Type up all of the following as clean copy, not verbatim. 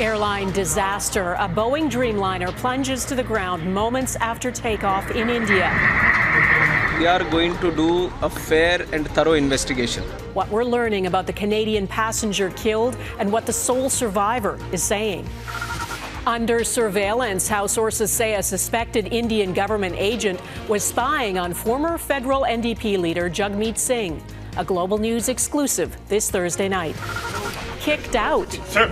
Airline disaster. A Boeing Dreamliner plunges to the ground moments after takeoff in India. We are going to do a fair and thorough investigation. What we're learning about the Canadian passenger killed and what the sole survivor is saying. Under surveillance, how sources say a suspected Indian government agent was spying on former federal NDP leader Jagmeet Singh. A Global News exclusive this Thursday night. Kicked out. Sir.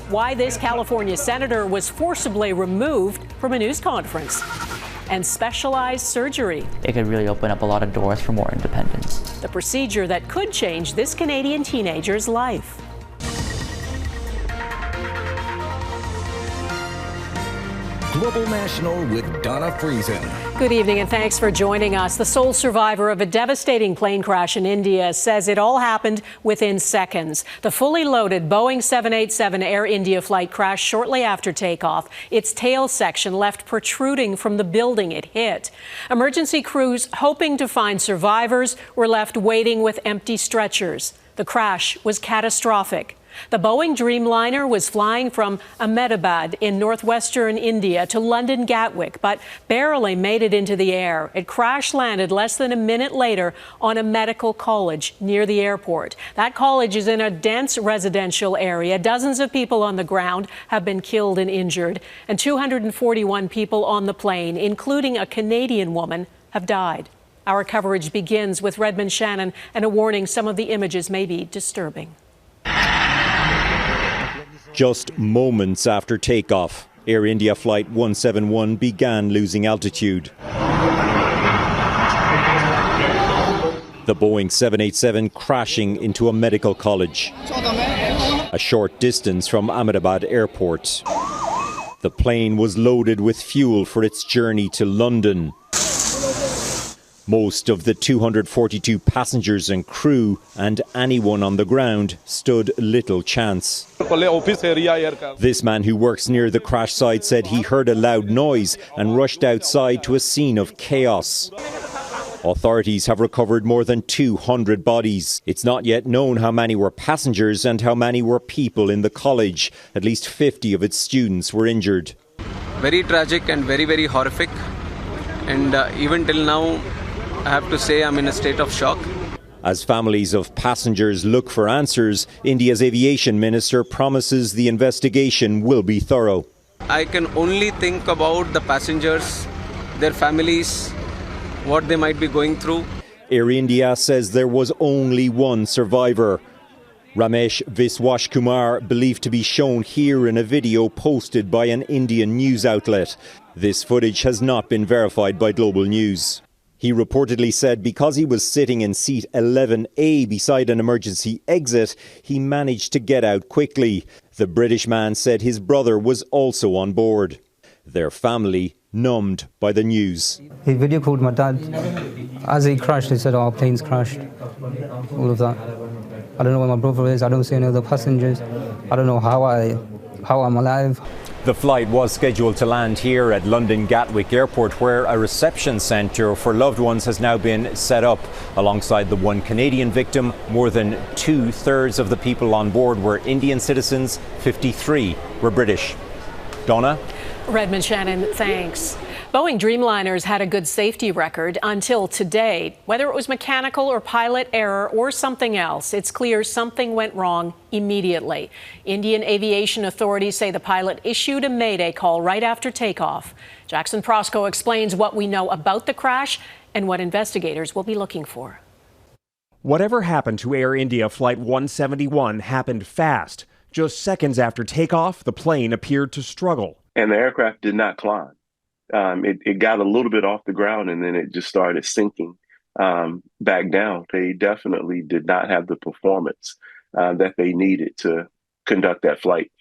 Why this California senator was forcibly removed from a news conference. And specialized surgery. It could really open up a lot of doors for more independence. The procedure that could change this Canadian teenager's life. Global National with Donna Friesen. Good evening and thanks for joining us. The sole survivor of a devastating plane crash in India says it all happened within seconds. The fully loaded Boeing 787 Air India flight crashed shortly after takeoff. Its tail section left protruding from the building it hit. Emergency crews hoping to find survivors were left waiting with empty stretchers. The crash was catastrophic. The Boeing Dreamliner was flying from Ahmedabad in northwestern India to London Gatwick, but barely made it into the air. It crash-landed less than a minute later on a medical college near the airport. That college is in a dense residential area. Dozens of people on the ground have been killed and injured, and 241 people on the plane, including a Canadian woman, have died. Our coverage begins with Redmond Shannon and a warning some of the images may be disturbing. Just moments after takeoff, Air India Flight 171 began losing altitude. The Boeing 787 crashing into a medical college, a short distance from Ahmedabad Airport. The plane was loaded with fuel for its journey to London. Most of the 242 passengers and crew and anyone on the ground stood little chance. This man who works near the crash site said he heard a loud noise and rushed outside to a scene of chaos. Authorities have recovered more than 200 bodies. It's not yet known how many were passengers and how many were people in the college. At least 50 of its students were injured. Very tragic and very, very horrific. And even till now, I have to say I'm in a state of shock. As families of passengers look for answers, India's aviation minister promises the investigation will be thorough. I can only think about the passengers, their families, what they might be going through. Air India says there was only one survivor. Ramesh Viswaskumar, believed to be shown here in a video posted by an Indian news outlet. This footage has not been verified by Global News. He reportedly said because he was sitting in seat 11A beside an emergency exit, he managed to get out quickly. The British man said his brother was also on board. Their family numbed by the news. He video called my dad. As he crashed, he said, "Our plane's crashed." All of that. I don't know where my brother is. I don't see any other passengers. I don't know how I'm alive. The flight was scheduled to land here at London Gatwick Airport, where a reception centre for loved ones has now been set up. Alongside the one Canadian victim, more than 2/3 of the people on board were Indian citizens, 53 were British. Donna? Redmond Shannon, thanks. Boeing Dreamliners had a good safety record until today. Whether it was mechanical or pilot error or something else, it's clear something went wrong immediately. Indian aviation authorities say the pilot issued a mayday call right after takeoff. Jackson Prosco explains what we know about the crash and what investigators will be looking for. Whatever happened to Air India Flight 171 happened fast. Just seconds after takeoff, the plane appeared to struggle. And the aircraft did not climb. It got a little bit off the ground and then it just started sinking back down. They definitely did not have the performance that they needed to conduct that flight.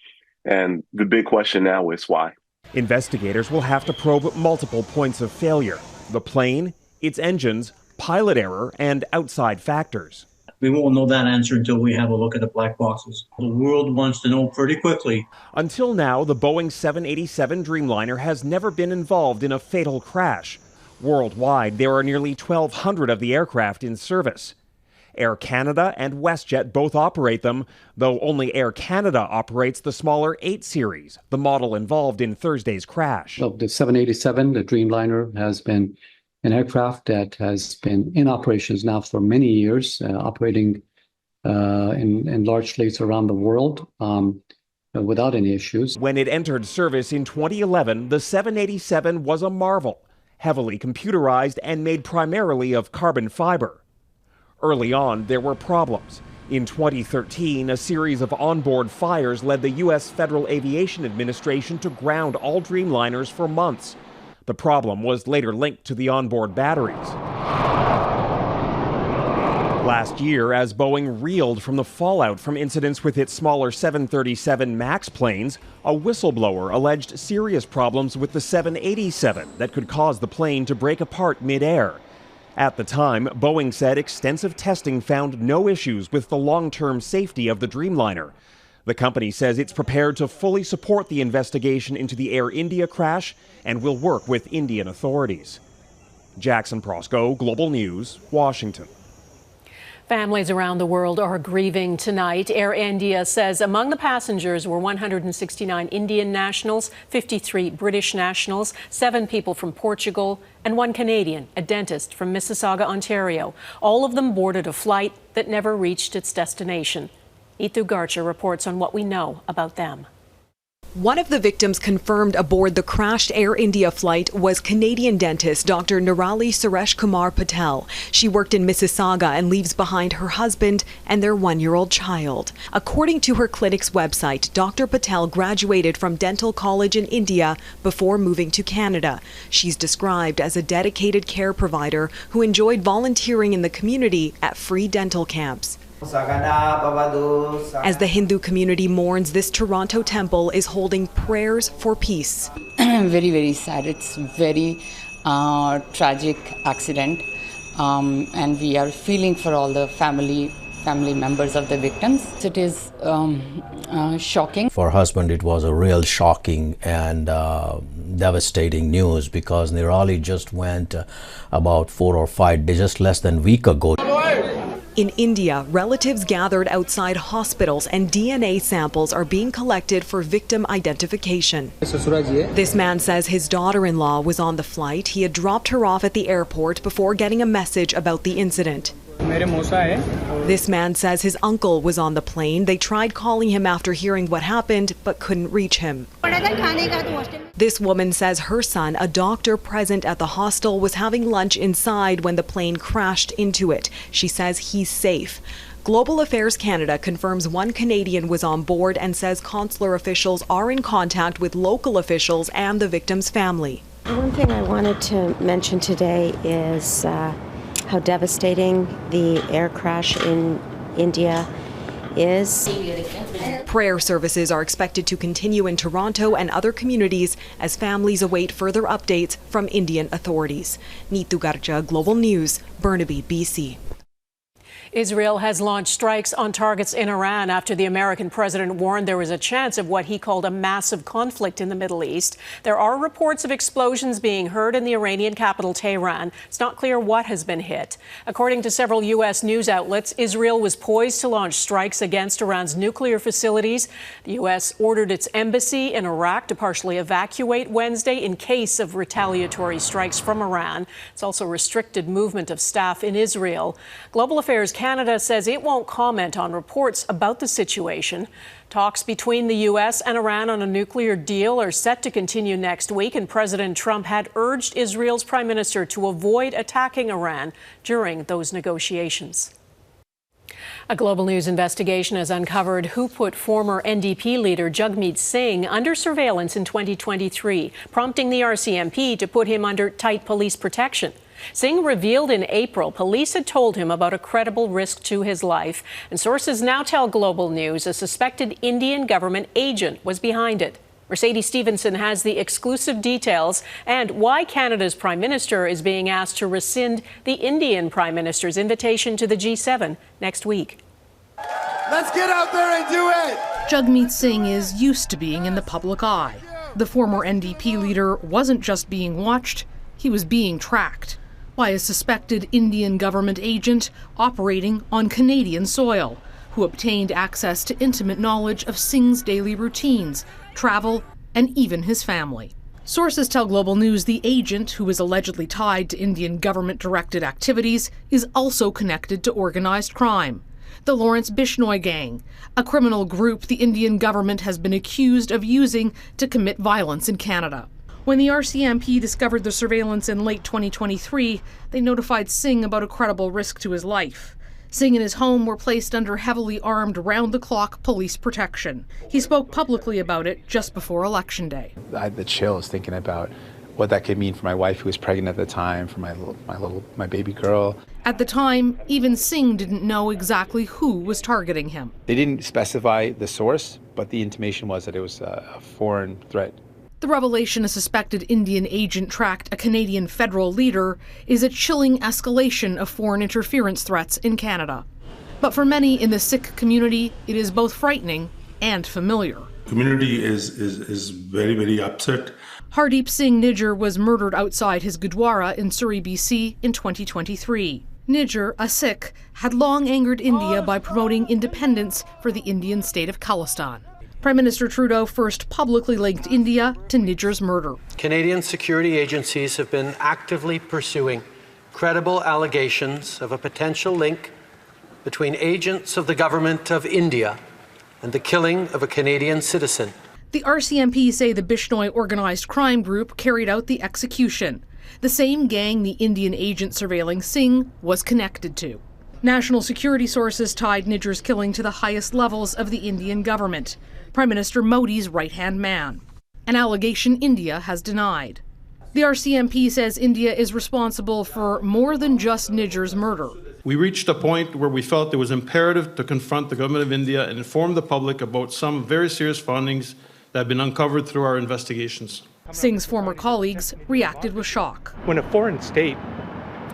And the big question now is why? Investigators will have to probe multiple points of failure: the plane, its engines, pilot error, and outside factors. We won't know that answer until we have a look at the black boxes. The world wants to know pretty quickly. Until now, the Boeing 787 Dreamliner has never been involved in a fatal crash. Worldwide, there are nearly 1,200 of the aircraft in service. Air Canada and WestJet both operate them, though only Air Canada operates the smaller 8 series, the model involved in Thursday's crash. So the 787, the Dreamliner, has been an aircraft that has been in operations now for many years, operating in large fleets around the world without any issues. When it entered service in 2011, the 787 was a marvel, heavily computerized and made primarily of carbon fiber. Early on, there were problems. In 2013, a series of onboard fires led the U.S. Federal Aviation Administration to ground all Dreamliners for months. The problem was later linked to the onboard batteries. Last year, as Boeing reeled from the fallout from incidents with its smaller 737 MAX planes, a whistleblower alleged serious problems with the 787 that could cause the plane to break apart mid-air. At the time, Boeing said extensive testing found no issues with the long-term safety of the Dreamliner. The company says it's prepared to fully support the investigation into the Air India crash and will work with Indian authorities. Jackson Prosco, Global News, Washington. Families around the world are grieving tonight. Air India says among the passengers were 169 Indian nationals, 53 British nationals, 7 people from Portugal, and 1 Canadian, a dentist from Mississauga, Ontario. All of them boarded a flight that never reached its destination. Neetu Garcha reports on what we know about them. One of the victims confirmed aboard the crashed Air India flight was Canadian dentist Dr. Nirali Suresh Kumar Patel. She worked in Mississauga and leaves behind her husband and their 1-year-old child. According to her clinic's website, Dr. Patel graduated from dental college in India before moving to Canada. She's described as a dedicated care provider who enjoyed volunteering in the community at free dental camps. As the Hindu community mourns, this Toronto temple is holding prayers for peace. Very, very sad. It's very tragic accident, and we are feeling for all the family members of the victims. It is shocking. For her husband, it was a real shocking and devastating news because Nirali just went about 4 or 5 days, just less than a week ago. In India, relatives gathered outside hospitals and DNA samples are being collected for victim identification. This man says his daughter-in-law was on the flight. He had dropped her off at the airport before getting a message about the incident. This man says his uncle was on the plane. They tried calling him after hearing what happened, but couldn't reach him. This woman says her son, a doctor present at the hostel, was having lunch inside when the plane crashed into it. She says he's safe. Global Affairs Canada confirms 1 Canadian was on board and says consular officials are in contact with local officials and the victim's family. One thing I wanted to mention today is how devastating the air crash in India is. Prayer services are expected to continue in Toronto and other communities as families await further updates from Indian authorities. Neetu Garcha, Global News, Burnaby, BC. Israel has launched strikes on targets in Iran after the American president warned there was a chance of what he called a massive conflict in the Middle East. There are reports of explosions being heard in the Iranian capital, Tehran. It's not clear what has been hit. According to several U.S. news outlets, Israel was poised to launch strikes against Iran's nuclear facilities. The U.S. ordered its embassy in Iraq to partially evacuate Wednesday in case of retaliatory strikes from Iran. It's also restricted movement of staff in Israel. Global Affairs Canada says it won't comment on reports about the situation. Talks between the U.S. and Iran on a nuclear deal are set to continue next week, and President Trump had urged Israel's Prime Minister to avoid attacking Iran during those negotiations. A Global News investigation has uncovered who put former NDP leader Jagmeet Singh under surveillance in 2023, prompting the RCMP to put him under tight police protection. Singh revealed in April police had told him about a credible risk to his life, and sources now tell Global News a suspected Indian government agent was behind it. Mercedes Stephenson has the exclusive details and why Canada's Prime Minister is being asked to rescind the Indian Prime Minister's invitation to the G7 next week. Let's get out there and do it! Jagmeet Singh is used to being in the public eye. The former NDP leader wasn't just being watched, he was being tracked. by a suspected Indian government agent operating on Canadian soil, who obtained access to intimate knowledge of Singh's daily routines, travel, and even his family. Sources tell Global News the agent, who is allegedly tied to Indian government-directed activities, is also connected to organized crime. The Lawrence Bishnoi Gang, a criminal group the Indian government has been accused of using to commit violence in Canada. When the RCMP discovered the surveillance in late 2023, they notified Singh about a credible risk to his life. Singh and his home were placed under heavily armed, round-the-clock police protection. He spoke publicly about it just before Election Day. I had the chills thinking about what that could mean for my wife, who was pregnant at the time, for my baby girl. At the time, even Singh didn't know exactly who was targeting him. They didn't specify the source, but the intimation was that it was a foreign threat. The revelation a suspected Indian agent tracked a Canadian federal leader is a chilling escalation of foreign interference threats in Canada. But for many in the Sikh community, it is both frightening and familiar. Community is very, very upset. Hardeep Singh Nijjar was murdered outside his Gurdwara in Surrey, BC in 2023. Nijjar, a Sikh, had long angered India by promoting independence for the Indian state of Khalistan. Prime Minister Trudeau first publicly linked India to Nijjar's murder. Canadian security agencies have been actively pursuing credible allegations of a potential link between agents of the government of India and the killing of a Canadian citizen. The RCMP say the Bishnoi organized crime group carried out the execution, the same gang the Indian agent surveilling Singh was connected to. National security sources tied Nijjar's killing to the highest levels of the Indian government, Prime Minister Modi's right-hand man, an allegation India has denied. The RCMP says India is responsible for more than just Nijjar's murder. We reached a point where we felt it was imperative to confront the government of India and inform the public about some very serious findings that have been uncovered through our investigations. Singh's former colleagues reacted with shock. When a foreign state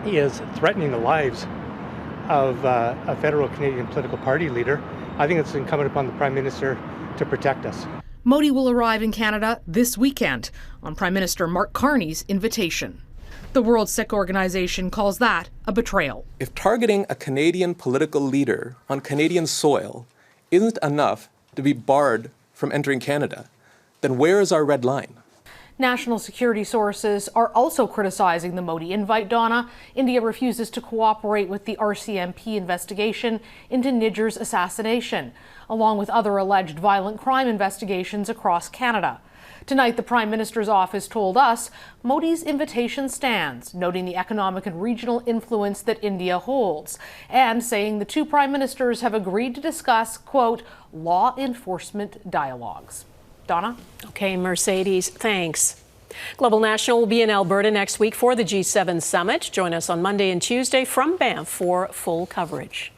is threatening the lives of a federal Canadian political party leader, I think it's incumbent upon the Prime Minister to protect us. Modi will arrive in Canada this weekend on Prime Minister Mark Carney's invitation. The World Sikh Organization calls that a betrayal. If targeting a Canadian political leader on Canadian soil isn't enough to be barred from entering Canada, then where is our red line? National security sources are also criticizing the Modi invite, Donna. India refuses to cooperate with the RCMP investigation into Nijjar's assassination, along with other alleged violent crime investigations across Canada. Tonight, the Prime Minister's office told us Modi's invitation stands, noting the economic and regional influence that India holds, and saying the two prime ministers have agreed to discuss, quote, law enforcement dialogues. Donna? Okay, Mercedes, thanks. Global National will be in Alberta next week for the G7 summit. Join us on Monday and Tuesday from Banff for full coverage.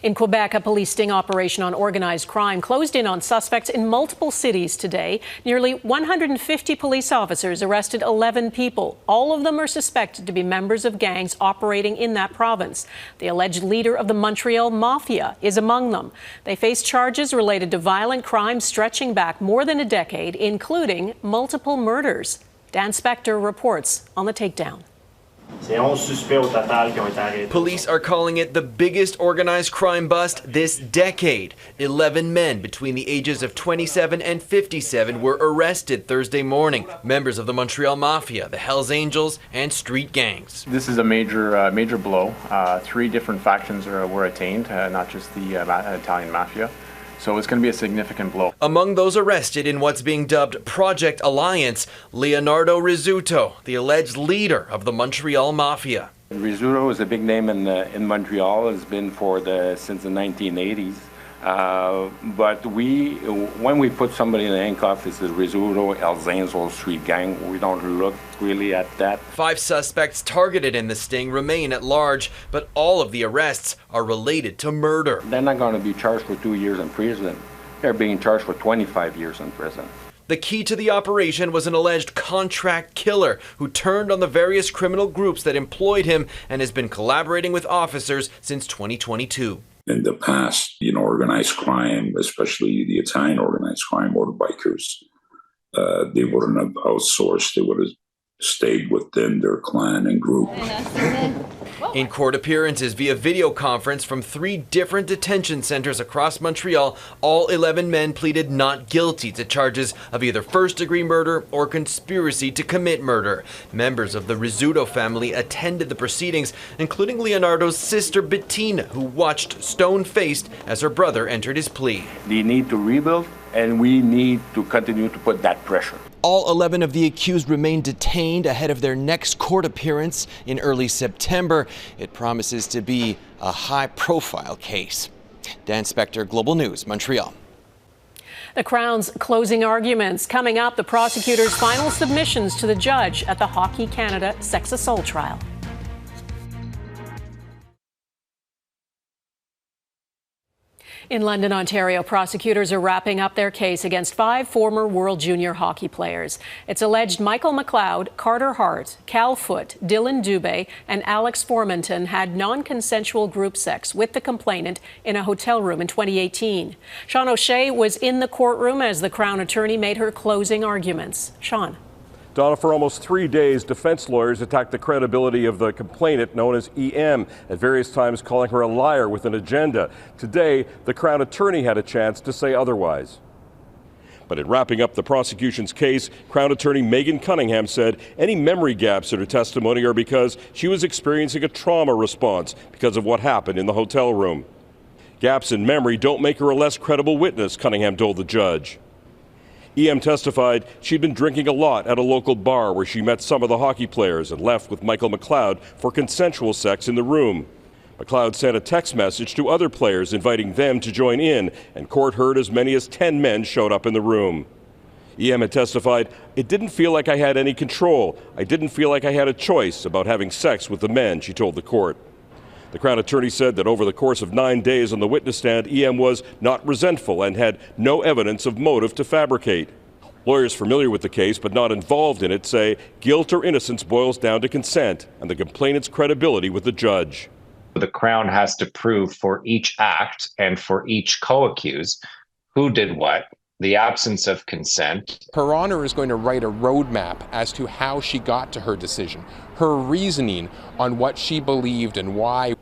In Quebec, a police sting operation on organized crime closed in on suspects in multiple cities today. Nearly 150 police officers arrested 11 people. All of them are suspected to be members of gangs operating in that province. The alleged leader of the Montreal Mafia is among them. They face charges related to violent crimes stretching back more than a decade, including multiple murders. Dan Spector reports on the takedown. Police are calling it the biggest organized crime bust this decade. 11 men between the ages of 27 and 57 were arrested Thursday morning. Members of the Montreal Mafia, the Hells Angels, and street gangs. This is a major blow. 3 different factions were attained, not just the Italian Mafia. So it's going to be a significant blow. Among those arrested in what's being dubbed Project Alliance, Leonardo Rizzuto, the alleged leader of the Montreal Mafia. Rizzuto is a big name in Montreal. Has been since the 1980s. But when we put somebody in handcuffs, it's the Rizzuto, Hells Angels street gang. We don't look really at that. 5 suspects targeted in the sting remain at large, but all of the arrests are related to murder. They're not going to be charged for 2 years in prison. They're being charged for 25 years in prison. The key to the operation was an alleged contract killer who turned on the various criminal groups that employed him and has been collaborating with officers since 2022. In the past, organized crime, especially the Italian organized crime, motorbikers, they wouldn't have outsourced. They would have stayed within their clan and group. In court appearances via video conference from 3 different detention centers across Montreal, all 11 men pleaded not guilty to charges of either first-degree murder or conspiracy to commit murder. Members of the Rizzuto family attended the proceedings, including Leonardo's sister Bettina, who watched stone-faced as her brother entered his plea. They need to rebuild, and we need to continue to put that pressure. All 11 of the accused remain detained ahead of their next court appearance in early September. It promises to be a high-profile case. Dan Spector, Global News, Montreal. The Crown's closing arguments. Coming up, the prosecutor's final submissions to the judge at the Hockey Canada sex assault trial. In London, Ontario, prosecutors are wrapping up their case against 5 former World Junior hockey players. It's alleged Michael McLeod, Carter Hart, Cal Foote, Dylan Dubé, and Alex Formanton had non-consensual group sex with the complainant in a hotel room in 2018. Sean O'Shea was in the courtroom as the Crown attorney made her closing arguments. Sean. Donna, for almost 3 days, defense lawyers attacked the credibility of the complainant, known as EM, at various times calling her a liar with an agenda. Today, the Crown attorney had a chance to say otherwise. But in wrapping up the prosecution's case, Crown attorney Megan Cunningham said any memory gaps in her testimony are because she was experiencing a trauma response because of what happened in the hotel room. Gaps in memory don't make her a less credible witness, Cunningham told the judge. EM testified she'd been drinking a lot at a local bar where she met some of the hockey players and left with Michael McLeod for consensual sex in the room. McLeod sent a text message to other players inviting them to join in, and court heard as many as 10 men showed up in the room. EM had testified, "It didn't feel like I had any control. I didn't feel like I had a choice about having sex with the men," she told the court. The Crown attorney said that over the course of 9 days on the witness stand, EM was not resentful and had no evidence of motive to fabricate. Lawyers familiar with the case but not involved in it say guilt or innocence boils down to consent and the complainant's credibility with the judge. The Crown has to prove for each act and for each co-accused who did what, the absence of consent. Her Honor is going to write a roadmap as to how she got to her decision, her reasoning on what she believed and why.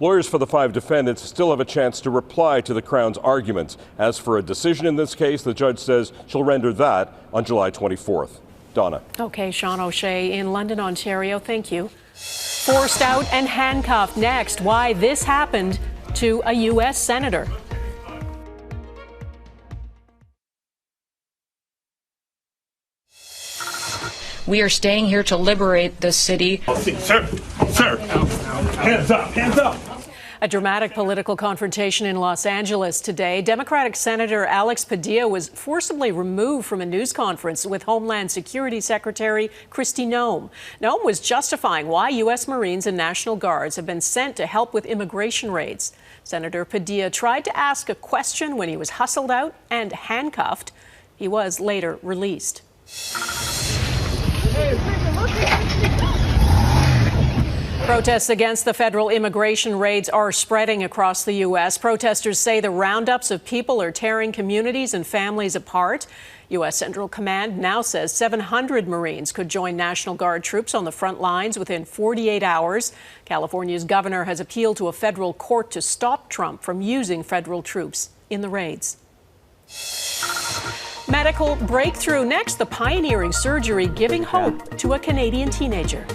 Lawyers for the 5 defendants still have a chance to reply to the Crown's arguments. As for a decision in this case, the judge says she'll render that on July 24th. Donna. Okay, Sean O'Shea in London, Ontario. Thank you. Forced out and handcuffed next. Why this happened to a U.S. senator. We are staying here to liberate the city. Sir, hands up, hands up. A dramatic political confrontation in Los Angeles today. Democratic Senator Alex Padilla was forcibly removed from a news conference with Homeland Security Secretary Kristi Noem. Noem was justifying why U.S. Marines and National Guards have been sent to help with immigration raids. Senator Padilla tried to ask a question when he was hustled out and handcuffed. He was later released. Protests against the federal immigration raids are spreading across the U.S. Protesters say the roundups of people are tearing communities and families apart. U.S. Central Command now says 700 Marines could join National Guard troops on the front lines within 48 hours. California's governor has appealed to a federal court to stop Trump from using federal troops in the raids. Medical breakthrough next, the pioneering surgery giving hope to a Canadian teenager.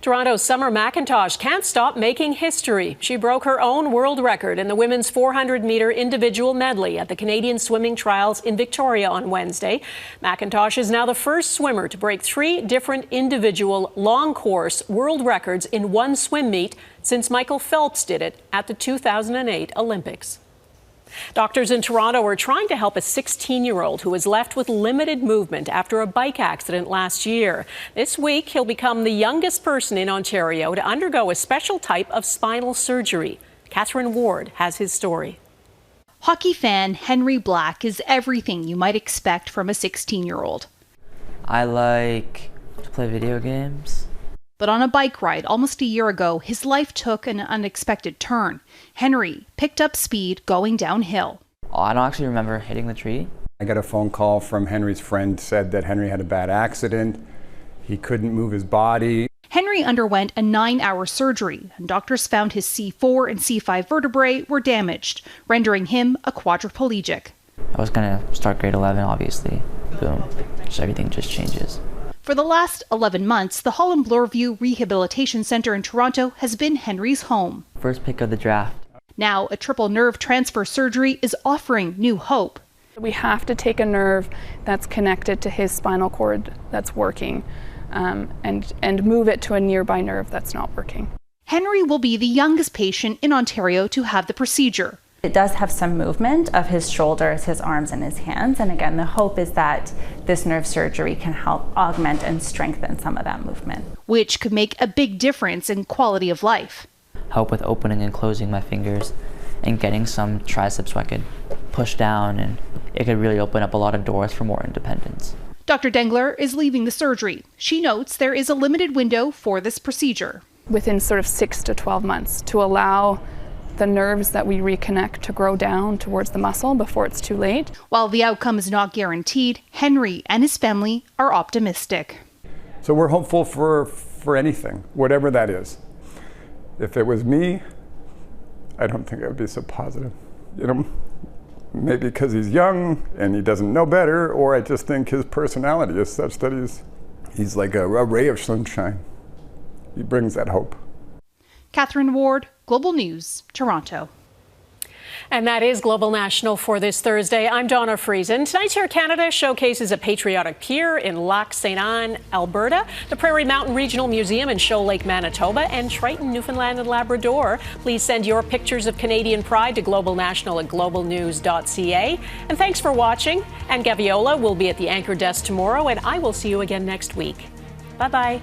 Toronto's Summer McIntosh can't stop making history. She broke her own world record in the women's 400-meter individual medley at the Canadian Swimming Trials in Victoria on Wednesday. McIntosh is now the first swimmer to break 3 different individual long course world records in one swim meet since Michael Phelps did it at the 2008 Olympics. Doctors in Toronto are trying to help a 16-year-old who was left with limited movement after a bike accident last year. This week, he'll become the youngest person in Ontario to undergo a special type of spinal surgery. Catherine Ward has his story. Hockey fan Henry Black is everything you might expect from a 16-year-old. I like to play video games. But on a bike ride almost a year ago, his life took an unexpected turn. Henry picked up speed going downhill. Oh, I don't actually remember hitting the tree. I got a phone call from Henry's friend, said that Henry had a bad accident. He couldn't move his body. Henry underwent a 9-hour surgery, and doctors found his C4 and C5 vertebrae were damaged, rendering him a quadriplegic. I was gonna start grade 11, obviously. Boom. So everything just changes. For the last 11 months, the Holland Bloorview Rehabilitation Centre in Toronto has been Henry's home. First pick of the draft. Now, a triple nerve transfer surgery is offering new hope. We have to take a nerve that's connected to his spinal cord that's working and move it to a nearby nerve that's not working. Henry will be the youngest patient in Ontario to have the procedure. It does have some movement of his shoulders, his arms, and his hands. And again, the hope is that this nerve surgery can help augment and strengthen some of that movement, which could make a big difference in quality of life. Help with opening and closing my fingers and getting some triceps so I could push down, and it could really open up a lot of doors for more independence. Dr. Dengler is leaving the surgery. She notes there is a limited window for this procedure. Within sort of 6 to 12 months to allow the nerves that we reconnect to grow down towards the muscle before it's too late. While the outcome is not guaranteed, Henry and his family are optimistic. So we're hopeful for anything, whatever that is. If it was me, I don't think it would be so positive. You know, maybe because he's young and he doesn't know better, or I just think his personality is such that he's like a ray of sunshine. He brings that hope. Catherine Ward, Global News, Toronto. And that is Global National for this Thursday. I'm Donna Friesen. Tonight's Air Canada showcases a patriotic pier in Lac St. Anne, Alberta, the Prairie Mountain Regional Museum in Shoal Lake, Manitoba, and Triton, Newfoundland and Labrador. Please send your pictures of Canadian pride to globalnational@globalnews.ca. And thanks for watching. And Gaviola will be at the anchor desk tomorrow, and I will see you again next week. Bye-bye.